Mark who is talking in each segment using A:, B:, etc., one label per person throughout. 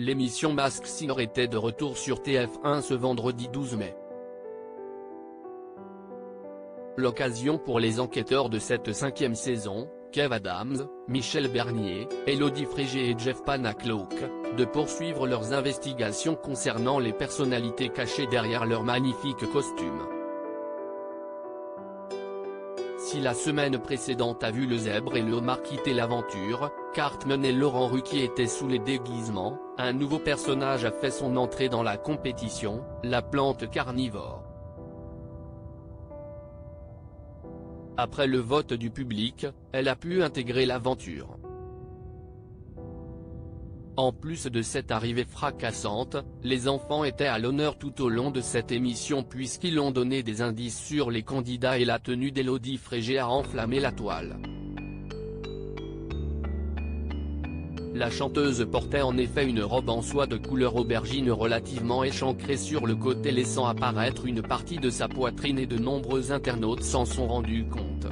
A: L'émission Masked Singer était de retour sur TF1 ce vendredi 12 mai. L'occasion pour les enquêteurs de cette 5e saison, Kev Adams, Michel Bernier, Élodie Frégé et Jeff Panacloak, de poursuivre leurs investigations concernant les personnalités cachées derrière leurs magnifiques costumes. Si la semaine précédente a vu le zèbre et le homard quitter l'aventure, Cartman et Laurent Ruquier étaient sous les déguisements, un nouveau personnage a fait son entrée dans la compétition, la plante carnivore. Après le vote du public, elle a pu intégrer l'aventure. En plus de cette arrivée fracassante, les enfants étaient à l'honneur tout au long de cette émission puisqu'ils ont donné des indices sur les candidats et la tenue d'Élodie Frégé a enflammé la toile. La chanteuse portait en effet une robe en soie de couleur aubergine relativement échancrée sur le côté laissant apparaître une partie de sa poitrine et de nombreux internautes s'en sont rendus compte.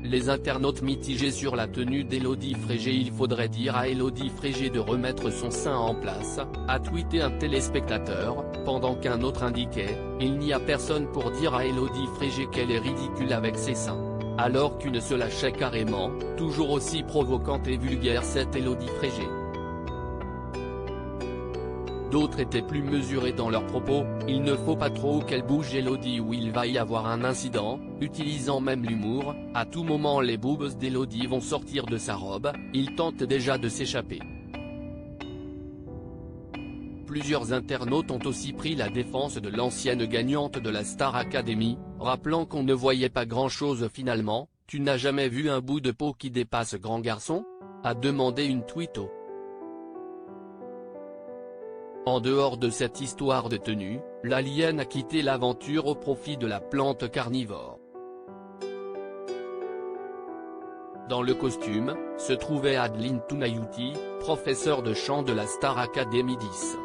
A: Les internautes mitigés sur la tenue d'Élodie Frégé. Il faudrait dire à Élodie Frégé de remettre son sein en place, a tweeté un téléspectateur, pendant qu'un autre indiquait « Il n'y a personne pour dire à Élodie Frégé qu'elle est ridicule avec ses seins ». Alors qu'une se lâchait carrément, toujours aussi provocante et vulgaire cette Élodie Frégé. D'autres étaient plus mesurés dans leurs propos, il ne faut pas trop qu'elle bouge Élodie ou il va y avoir un incident, utilisant même l'humour, à tout moment les boobs d'Élodie vont sortir de sa robe, il tente déjà de s'échapper. Plusieurs internautes ont aussi pris la défense de l'ancienne gagnante de la Star Academy, rappelant qu'on ne voyait pas grand-chose finalement. « Tu n'as jamais vu un bout de peau qui dépasse grand garçon ?» a demandé une tweeto. En dehors de cette histoire de tenue, l'alien a quitté l'aventure au profit de la plante carnivore. Dans le costume, se trouvait Adeline Tounayouti, professeure de chant de la Star Academy 10.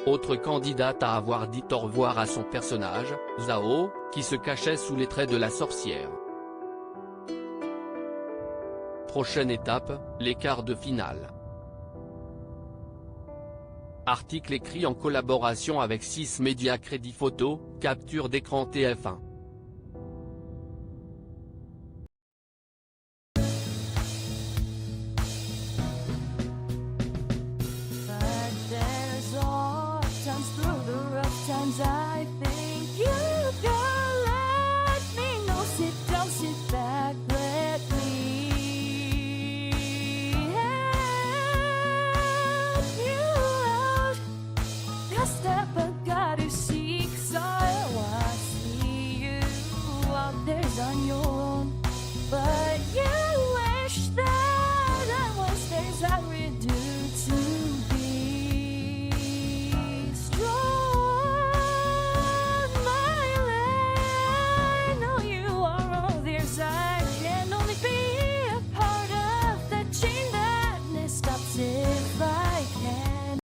A: Autre candidate à avoir dit au revoir à son personnage, Zao, qui se cachait sous les traits de la sorcière. Prochaine étape, les quarts de finale. Article écrit en collaboration avec 6 médias. Crédit photo, capture d'écran TF1.
B: Times through the rough times